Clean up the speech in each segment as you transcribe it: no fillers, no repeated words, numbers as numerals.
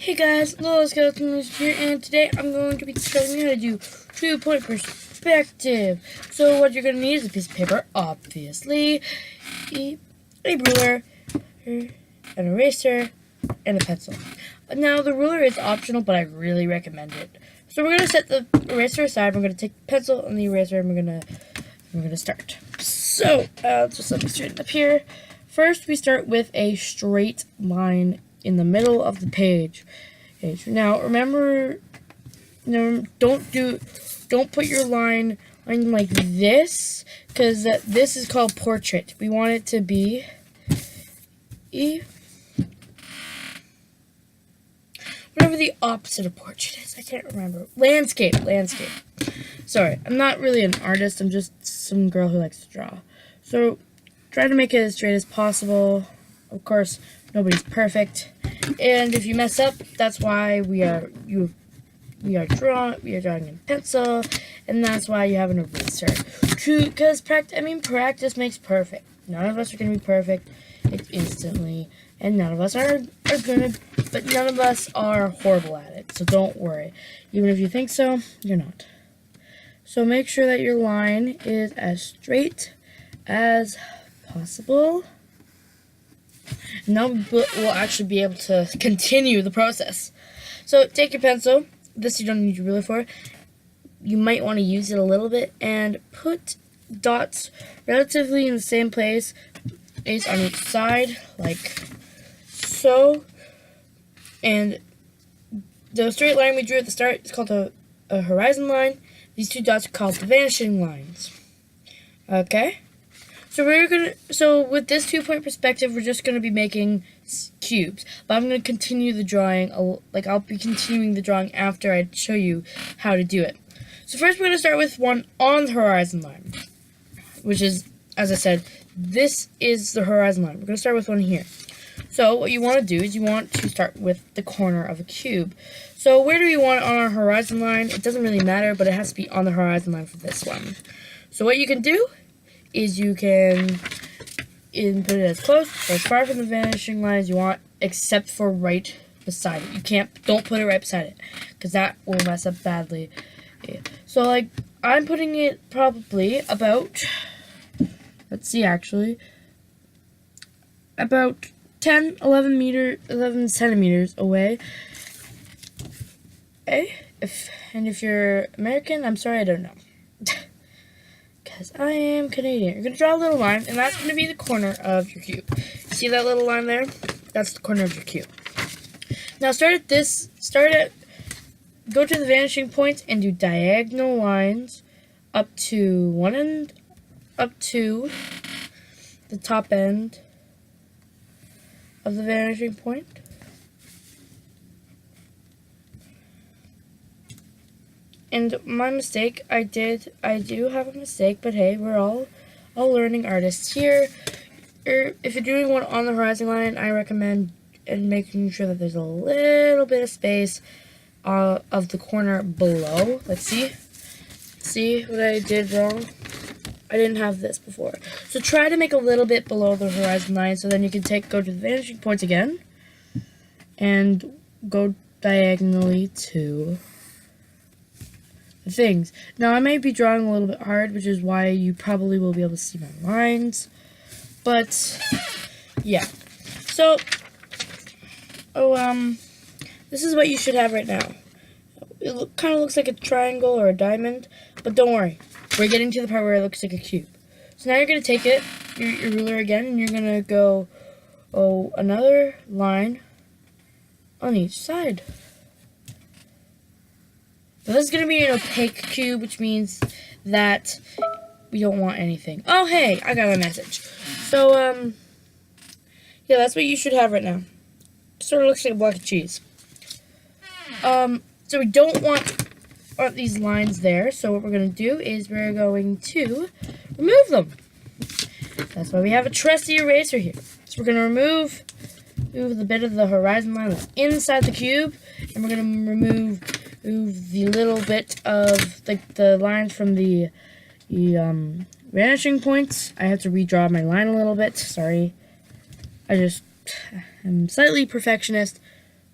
Hey guys, Lola Skeleton is here, and today I'm going to be showing you how to do 2-point perspective. So what you're going to need is a piece of paper, obviously, a ruler, an eraser, and a pencil. Now the ruler is optional, but I really recommend it. So we're going to set the eraser aside, we're going to take the pencil and the eraser, and we're going to start. So, just let me straighten up here. First, we start with a straight line in the middle of the page. Now, remember, don't put your line like this, because this is called portrait. We want it to be whatever the opposite of portrait is. I can't remember. Landscape. Sorry, I'm not really an artist. I'm just some girl who likes to draw. So, try to make it as straight as possible. Of course, nobody's perfect. And if you mess up, that's why we are drawing in pencil, and that's why you have an eraser. True, because practice makes perfect. None of us are gonna be perfect instantly, and none of us are horrible at it. So don't worry. Even if you think so, you're not. So make sure that your line is as straight as possible. Now we'll actually be able to continue the process. So take your pencil. This you don't need your ruler for. You might want to use it a little bit and put dots relatively in the same place on each side, like so. And the straight line we drew at the start is called a horizon line. These two dots are called the vanishing lines. Okay? So with this 2-point perspective, we're just going to be making cubes. But I'm going to continue the drawing, I'll be continuing the drawing after I show you how to do it. So first we're going to start with one on the horizon line, which is, as I said, this is the horizon line. We're going to start with one here. So what you want to do is you want to start with the corner of a cube. So where do we want it on our horizon line? It doesn't really matter, but it has to be on the horizon line for this one. So what you can do is you can put it as close or as far from the vanishing line as you want, except for right beside it. Don't put it right beside it, because that will mess up badly. Yeah. So I'm putting it probably about, let's see actually, about 11 centimeters away. Okay? If you're American, I'm sorry, I don't know. Because I am Canadian. You're going to draw a little line, and that's going to be the corner of your cube. See that little line there? That's the corner of your cube. Now go to the vanishing point and do diagonal lines up to the top end of the vanishing point. And my mistake, I do have a mistake, but hey, we're all learning artists here. If you're doing one on the horizon line, I recommend making sure that there's a little bit of space of the corner below. Let's see what I did wrong. I didn't have this before. So try to make a little bit below the horizon line, so then you can go to the vanishing points again and go diagonally to the things. Now I may be drawing a little bit hard, which is why you probably will be able to see my lines. But yeah. So this is what you should have right now. It kind of looks like a triangle or a diamond, but don't worry. We're getting to the part where it looks like a cube. So now you're going to take your ruler again, and you're going to go another line on each side. So this is going to be an opaque cube, which means that we don't want anything. Oh, hey, I got a message. So, yeah, that's what you should have right now. Sort of looks like a block of cheese. So we don't want these lines there, so what we're going to do is we're going to remove them. That's why we have a trusty eraser here. So we're going to remove the bit of the horizon line that's inside the cube, and we're going to remove the little bit of the lines from the vanishing points. I have to redraw my line a little bit. Sorry. I'm slightly perfectionist.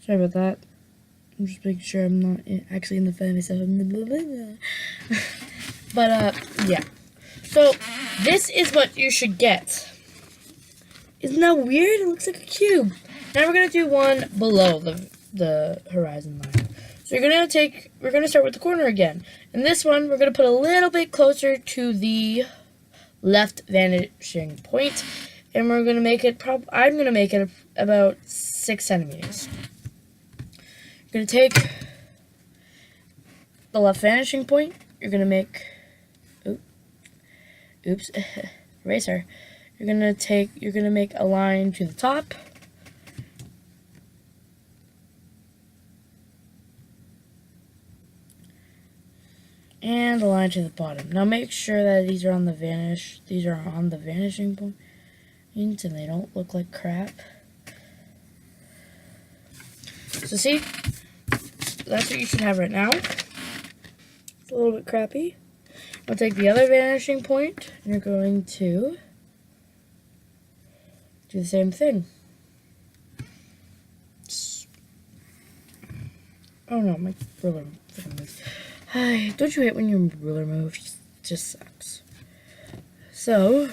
Sorry about that. I'm just making sure I'm not actually in the family stuff. But, yeah. So, this is what you should get. Isn't that weird? It looks like a cube. Now we're going to do one below the horizon line. So we're going to start with the corner again. And this one, we're going to put a little bit closer to the left vanishing point. And we're going to make it, I'm going to make it about 6 centimeters. You're going to take the left vanishing point. You're going to make, oops, eraser. You're going to make a line to the top. And a line to the bottom. Now make sure that these are on the vanishing point, and they don't look like crap. So see, that's what you should have right now. It's a little bit crappy. I'll take the other vanishing point, and you're going to do the same thing. Oh no, my ruler freaking moves. Hi, don't you hate when your ruler moves? It just sucks. So,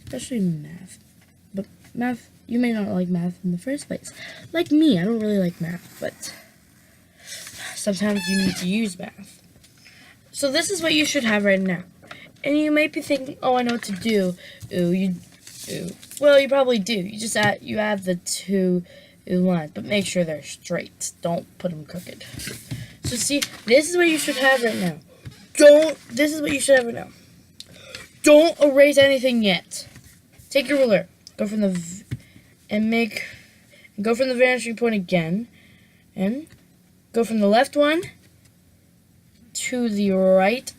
especially math. But math, you may not like math in the first place. Like me, I don't really like math, but sometimes you need to use math. So this is what you should have right now. And you might be thinking, oh, I know what to do. Well, you probably do. You add the two lines, but make sure they're straight. Don't put them crooked. So see, this is what you should have right now. This is what you should have right now. Don't erase anything yet. Take your ruler, go from the vanishing point again, and go from the left one to the right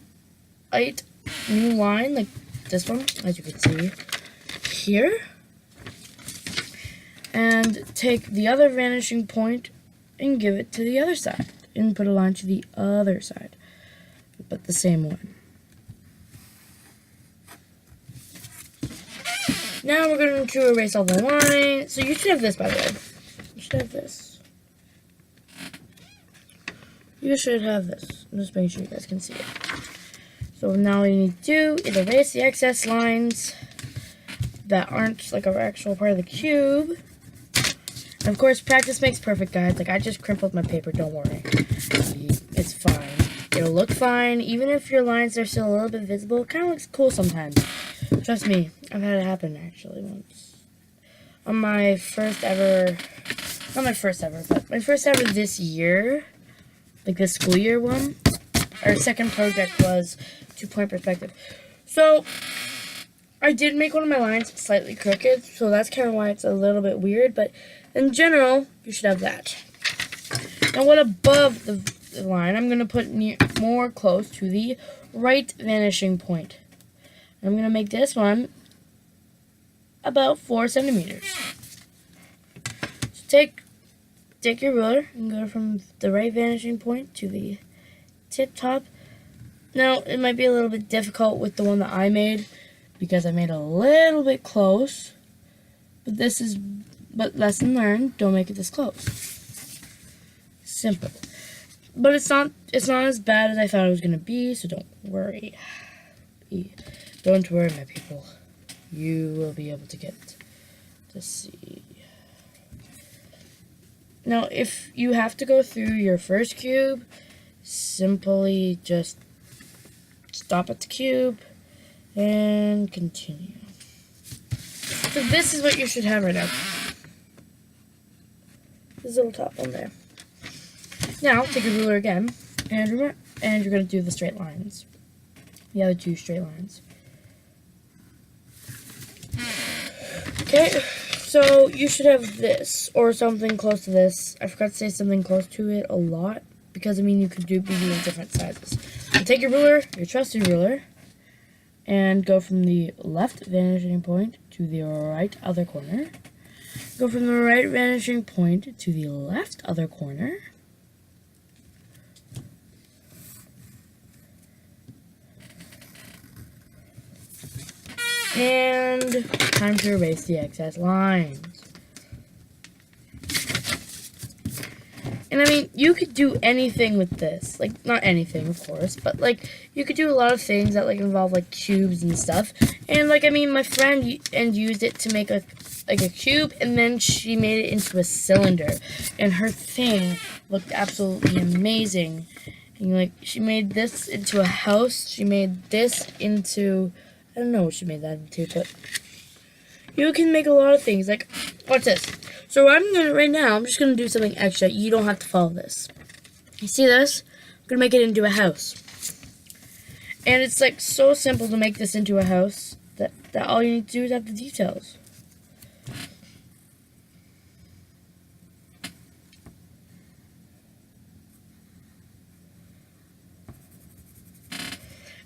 new line, like this one, as you can see here, and take the other vanishing point and give it to the other side, and put a line to the other side, but the same one. Now we're going to erase all the lines. So you should have this, by the way. You should have this. You should have this. I'm just making sure you guys can see it. So now what you need to do is erase the excess lines that aren't like an actual part of the cube. And of course, practice makes perfect, guys. Like, I just crimpled my paper, don't worry. It's fine. It'll look fine. Even if your lines are still a little bit visible, it kind of looks cool sometimes. Trust me, I've had it happen actually once. On my first ever, not my first ever, but my first ever this year, like this school year one, our second project was 2-point perspective. So, I did make one of my lines slightly crooked, so that's kind of why it's a little bit weird, but in general, you should have that. Now, what above the line, I'm going to put more close to the right vanishing point. I'm going to make this one about 4 centimeters. So take your ruler and go from the right vanishing point to the tip top. Now, it might be a little bit difficult with the one that I made because I made a little bit close. But lesson learned, don't make it this close. Simple. But it's not as bad as I thought it was going to be, so don't worry. Don't worry, my people. You will be able to get to see. Now, if you have to go through your first cube, simply just stop at the cube and continue. So this is what you should have right now. This little top one there. Now, take your ruler again, and you're going to do the straight lines. The other two straight lines. Okay, so you should have this, or something close to this. I forgot to say something close to it a lot, because, I mean, you could be doing different sizes. So take your ruler, your trusted ruler, and go from the left vanishing point to the right other corner. Go from the right vanishing point to the left other corner. And time to erase the excess lines. And I mean, you could do anything with this. Like, not anything, of course, but like, you could do a lot of things that like involve like cubes and stuff. And like, I mean, my friend used it to make a cube, and then she made it into a cylinder, and her thing looked absolutely amazing. And like, she made this into a house. She made this into, I don't know what she made that into, but you can make a lot of things. Like, watch this. So what I'm gonna right now, I'm just gonna do something extra. You don't have to follow this. You see this? I'm gonna make it into a house. And it's like so simple to make this into a house that all you need to do is have the details.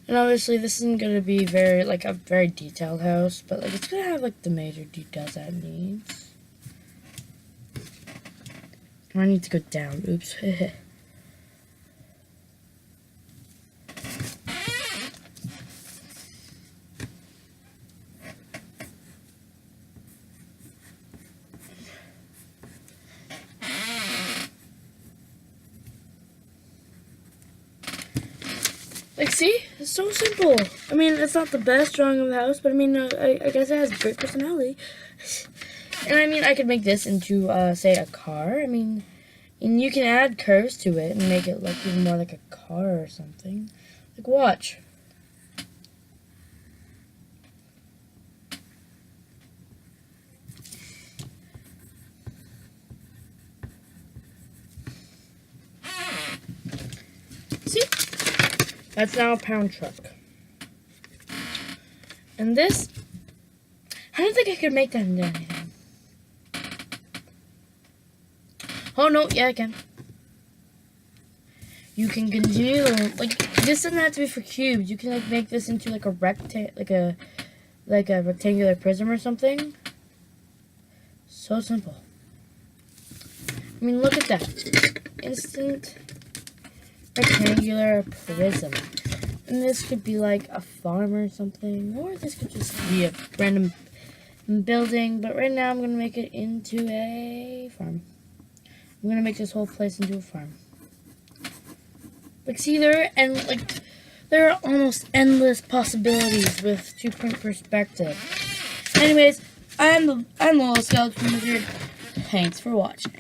And obviously this isn't gonna be a very detailed house, but like it's gonna have like the major details that it needs. I need to go down. Oops. Like, see? It's so simple. I mean, it's not the best drawing of a house, but I mean, I guess it has great personality. And I mean, I could make this into, say, a car. I mean, and you can add curves to it and make it look even more like a car or something. Like, watch. See? That's now a pound truck. And this, I don't think I could make that into anything. Oh no, yeah I can. You can continue, like, this doesn't have to be for cubes. You can like make this into like a rectangular prism or something. So simple. I mean, look at that. Instant rectangular prism. And this could be like a farm or something, or this could just be a random building, but right now I'm going to make it into a farm. I'm going to make this whole place into a farm. Like, see, there are almost endless possibilities with two-point perspective. Anyways, I'm the Little Skeleton Wizard. Thanks for watching.